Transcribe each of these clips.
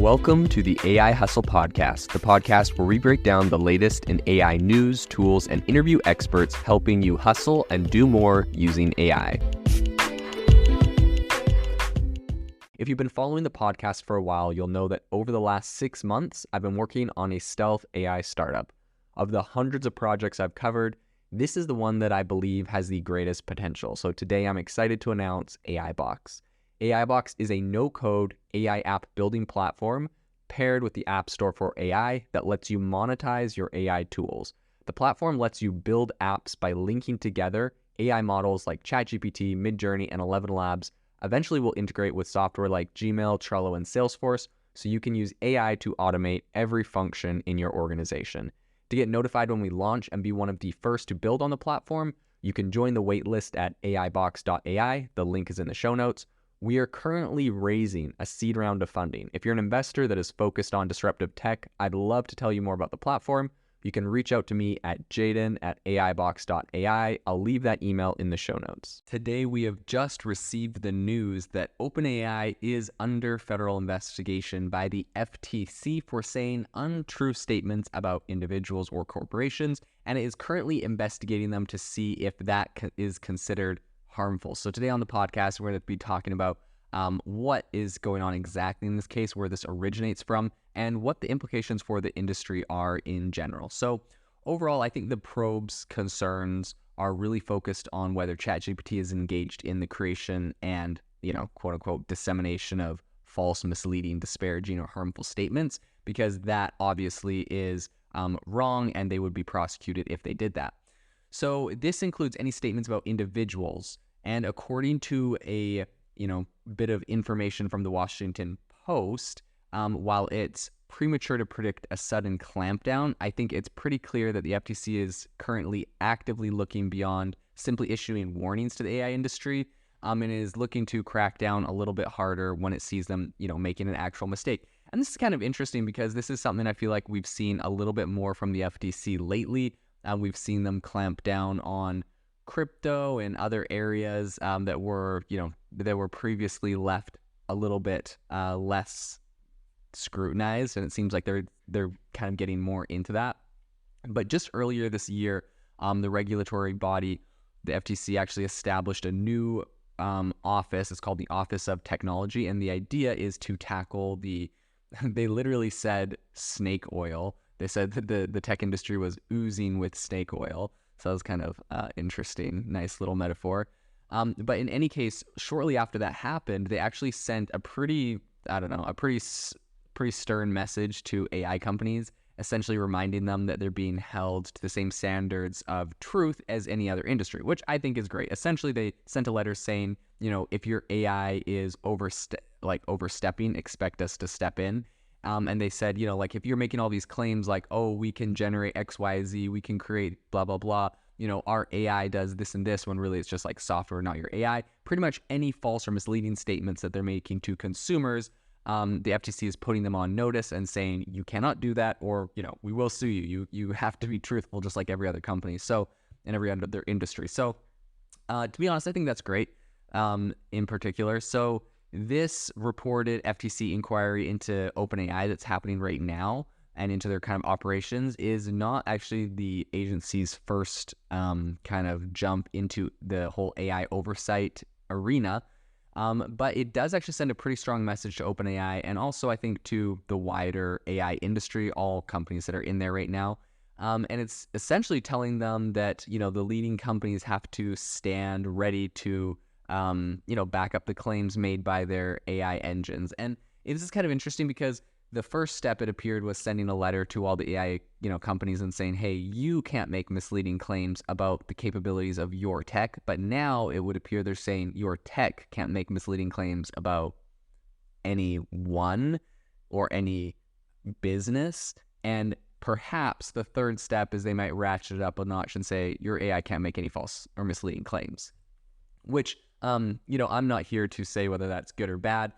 Welcome to the AI Hustle Podcast, the podcast where we break down the latest in AI news, tools, and interview experts helping you hustle and do more using AI. If you've been following the podcast for a while, you'll know that over the last 6 months, I've been working on a stealth AI startup. Of the hundreds of projects I've covered, this is the one that I believe has the greatest potential. So today I'm excited to announce AI Box. AI Box is a no-code AI app building platform paired with the App Store for AI that lets you monetize your AI tools. The platform lets you build apps by linking together AI models like ChatGPT, Midjourney, and 11 Labs. Eventually will integrate with software like Gmail, Trello, and Salesforce, so you can use AI to automate every function in your organization. To get notified when we launch and be one of the first to build on the platform, you can join the waitlist at aibox.ai. The link is in the show notes. We are currently raising a seed round of funding. If you're an investor that is focused on disruptive tech, I'd love to tell you more about the platform. You can reach out to me at jaden@aibox.ai. I'll leave that email in the show notes. Today, we have just received the news that OpenAI is under federal investigation by the FTC for saying untrue statements about individuals or corporations, and it is currently investigating them to see if that is considered harmful. So today on the podcast, we're going to be talking about what is going on exactly in this case, where this originates from, and what the implications for the industry are in general. So overall, I think the probe's concerns are really focused on whether ChatGPT is engaged in the creation and, quote unquote, dissemination of false, misleading, disparaging, or harmful statements, because that obviously is wrong, and they would be prosecuted if they did that. So this includes any statements about individuals, and according to a bit of information from the Washington Post, while it's premature to predict a sudden clampdown, I think it's pretty clear that the FTC is currently actively looking beyond simply issuing warnings to the AI industry, and is looking to crack down a little bit harder when it sees them, making an actual mistake. And this is kind of interesting because this is something I feel like we've seen a little bit more from the FTC lately. We've seen them clamp down on crypto and other areas that were previously left a little bit less scrutinized, and it seems like they're kind of getting more into that. But just earlier this year, the regulatory body, the FTC, actually established a new office. It's called the Office of Technology, and the idea is to tackle they literally said snake oil. They said that the tech industry was oozing with snake oil. So that was kind of interesting, nice little metaphor. But in any case, shortly after that happened, they actually sent a pretty stern message to AI companies, essentially reminding them that they're being held to the same standards of truth as any other industry, which I think is great. Essentially, they sent a letter saying, if your AI is overstepping, expect us to step in. And they said, if you're making all these claims like, oh, we can generate X, Y, Z, we can create blah, blah, blah, our AI does this and this, when really it's just like software, not your AI. Pretty much any false or misleading statements that they're making to consumers, the FTC is putting them on notice and saying, you cannot do that, or, we will sue you. You have to be truthful, just like every other company. So, in every other industry. So, to be honest, I think that's great, in particular. So, this reported FTC inquiry into OpenAI that's happening right now and into their kind of operations is not actually the agency's first kind of jump into the whole AI oversight arena, but it does actually send a pretty strong message to OpenAI, and also I think to the wider AI industry, all companies that are in there right now. And it's essentially telling them that, the leading companies have to stand ready to back up the claims made by their AI engines. And this is kind of interesting because the first step, it appeared, was sending a letter to all the AI, companies and saying, hey, you can't make misleading claims about the capabilities of your tech. But now it would appear they're saying your tech can't make misleading claims about anyone or any business. And perhaps the third step is they might ratchet it up a notch and say your AI can't make any false or misleading claims, which I'm not here to say whether that's good or bad.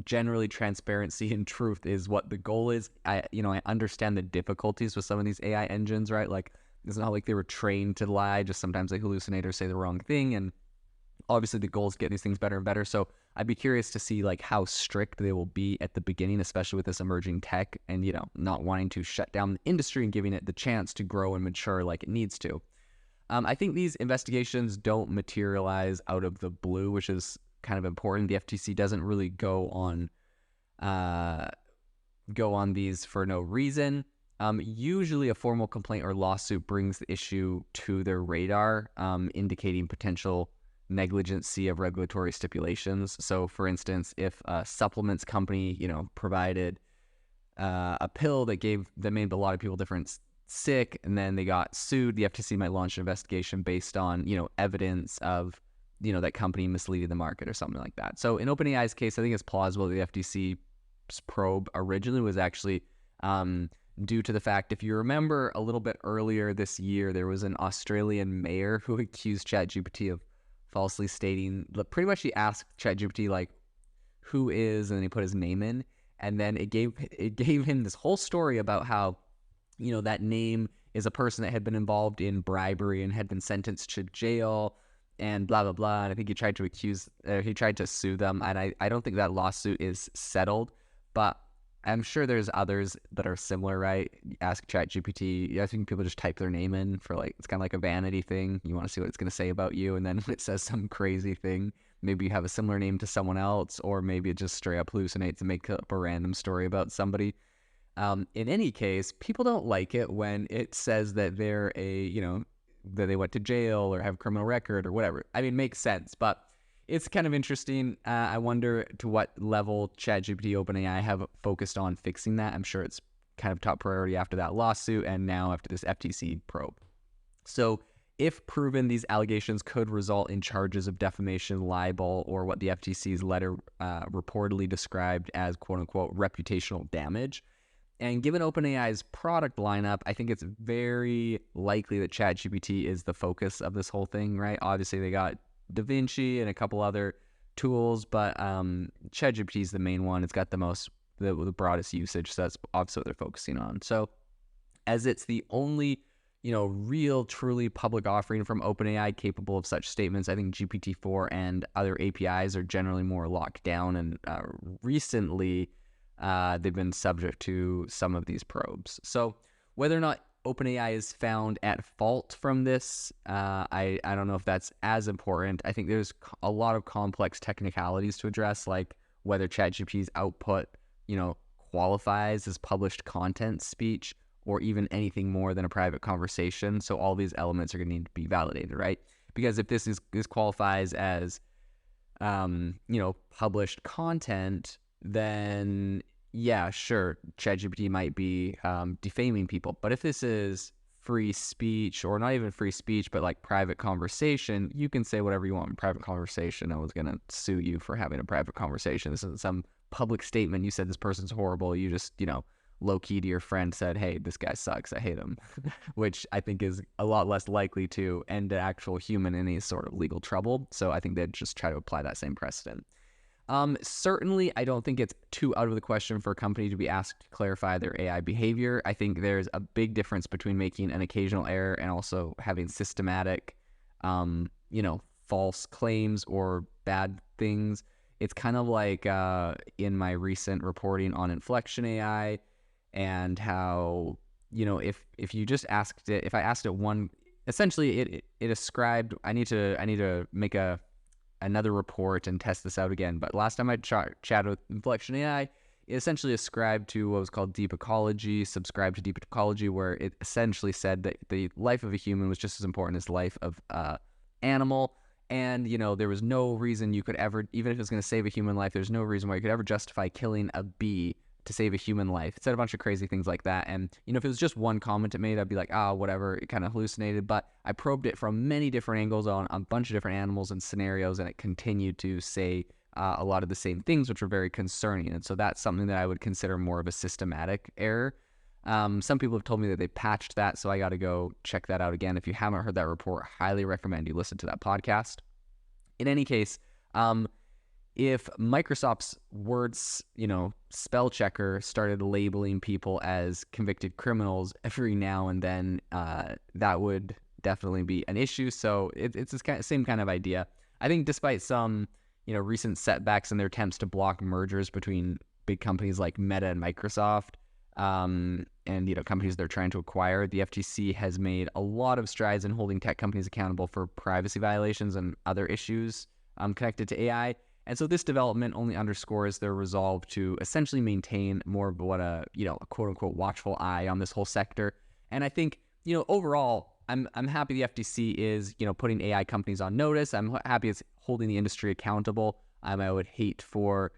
Generally, transparency and truth is what the goal is. I understand the difficulties with some of these AI engines, right? Like, it's not like they were trained to lie. Just sometimes they hallucinate or say the wrong thing. And Obviously, the goal is to get these things better and better. So I'd be curious to see like how strict they will be at the beginning, especially with this emerging tech and, not wanting to shut down the industry and giving it the chance to grow and mature like it needs to. I think these investigations don't materialize out of the blue, which is kind of important. The FTC doesn't really uh, go on these for no reason. Usually a formal complaint or lawsuit brings the issue to their radar, indicating potential negligency of regulatory stipulations. So, for instance, if a supplements company, provided a pill that made a lot of people sick, and then they got sued, the FTC might launch an investigation based on, evidence of, that company misleading the market or something like that. So in OpenAI's case, I think it's plausible that the FTC's probe originally was actually due to the fact, if you remember a little bit earlier this year, there was an Australian mayor who accused ChatGPT of falsely stating, pretty much he asked ChatGPT like, who is, and then he put his name in, and then it gave him this whole story about how, that name is a person that had been involved in bribery and had been sentenced to jail and blah, blah, blah. And I think he tried to sue them. And I don't think that lawsuit is settled, but I'm sure there's others that are similar, right? Ask ChatGPT. I think people just type their name in for it's kind of like a vanity thing. You want to see what it's going to say about you. And then when it says some crazy thing, maybe you have a similar name to someone else, or maybe it just straight up hallucinates and makes up a random story about somebody. In any case, people don't like it when it says that they're that they went to jail or have a criminal record or whatever. I mean, it makes sense, but it's kind of interesting. I wonder to what level ChatGPT, OpenAI have focused on fixing that. I'm sure it's kind of top priority after that lawsuit and now after this FTC probe. So if proven, these allegations could result in charges of defamation, libel, or what the FTC's letter reportedly described as quote-unquote reputational damage. And given OpenAI's product lineup, I think it's very likely that ChatGPT is the focus of this whole thing, right? Obviously, they got DaVinci and a couple other tools, but ChatGPT is the main one. It's got the broadest usage, so that's obviously what they're focusing on. So as it's the only, real, truly public offering from OpenAI capable of such statements, I think GPT-4 and other APIs are generally more locked down, and recently they've been subject to some of these probes. So whether or not OpenAI is found at fault from this, I don't know if that's as important. I think there's a lot of complex technicalities to address, like whether ChatGPT's output, qualifies as published content, speech, or even anything more than a private conversation. So all these elements are going to need to be validated, right? Because if this qualifies as, published content, then yeah, sure, ChatGPT might be defaming people. But if this is free speech, or not even free speech, but like private conversation, you can say whatever you want in private conversation. No one's going to sue you for having a private conversation. This isn't some public statement. You said this person's horrible. You just, low key to your friend said, hey, this guy sucks, I hate him, which I think is a lot less likely to end an actual human in any sort of legal trouble. So I think they'd just try to apply that same precedent. Certainly, I don't think it's too out of the question for a company to be asked to clarify their AI behavior. I think there's a big difference between making an occasional error and also having systematic, false claims or bad things. It's kind of like in my recent reporting on Inflection AI, and how, if you just asked it, if I asked it one, essentially it ascribed, I need to make another report and test this out again. But last time I chatted with Inflection AI, it essentially ascribed to what was called deep ecology, subscribed to deep ecology, where it essentially said that the life of a human was just as important as the life of animal. And, there was no reason you could ever, even if it was going to save a human life, there's no reason why you could ever justify killing a bee to save a human life. It said a bunch of crazy things like that. And, if it was just one comment it made, I'd be like, whatever, it kind of hallucinated. But I probed it from many different angles on a bunch of different animals and scenarios, and it continued to say a lot of the same things, which were very concerning. And so that's something that I would consider more of a systematic error. Some people have told me that they patched that, so I got to go check that out again. If you haven't heard that report, highly recommend you listen to that podcast. In any case, if Microsoft's words, spell checker started labeling people as convicted criminals every now and then, that would definitely be an issue. So it's the same kind of idea. I think despite some, recent setbacks in their attempts to block mergers between big companies like Meta and Microsoft, and companies they're trying to acquire, the FTC has made a lot of strides in holding tech companies accountable for privacy violations and other issues connected to AI. And so this development only underscores their resolve to essentially maintain more of what a quote unquote watchful eye on this whole sector. And I think, overall, I'm happy the FTC is, putting AI companies on notice. I'm happy it's holding the industry accountable. I would hate for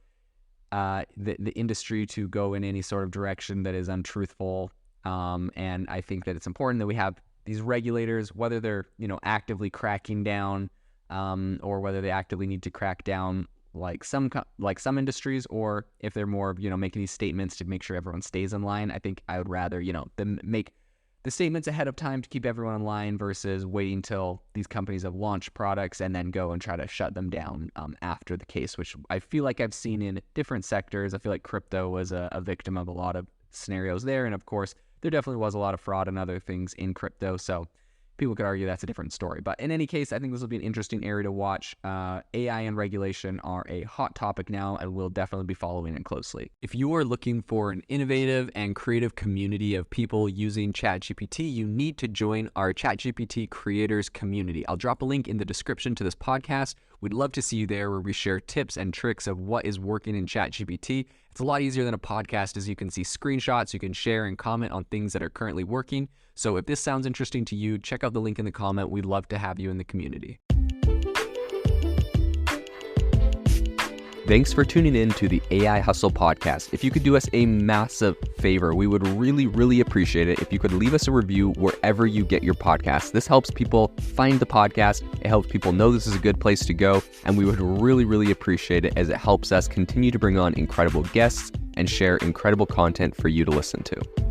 the industry to go in any sort of direction that is untruthful. And I think that it's important that we have these regulators, whether they're, actively cracking down or whether they actively need to crack down like some industries, or if they're more of, making these statements to make sure everyone stays in line. I think I would rather, them make the statements ahead of time to keep everyone in line versus waiting till these companies have launched products and then go and try to shut them down after the case, which I feel like I've seen in different sectors. I feel like crypto was a victim of a lot of scenarios there. And of course, there definitely was a lot of fraud and other things in crypto. So people could argue that's a different story. But in any case, I think this will be an interesting area to watch. AI and regulation are a hot topic now, and we'll definitely be following it closely. If you are looking for an innovative and creative community of people using ChatGPT, you need to join our ChatGPT creators community. I'll drop a link in the description to this podcast. We'd love to see you there, where we share tips and tricks of what is working in ChatGPT. It's a lot easier than a podcast, as you can see screenshots, you can share and comment on things that are currently working. So if this sounds interesting to you, check out the link in the comment. We'd love to have you in the community. Thanks for tuning in to the AI Hustle podcast. If you could do us a massive favor, we would really, really appreciate it if you could leave us a review wherever you get your podcasts. This helps people find the podcast. It helps people know this is a good place to go. And we would really, really appreciate it, as it helps us continue to bring on incredible guests and share incredible content for you to listen to.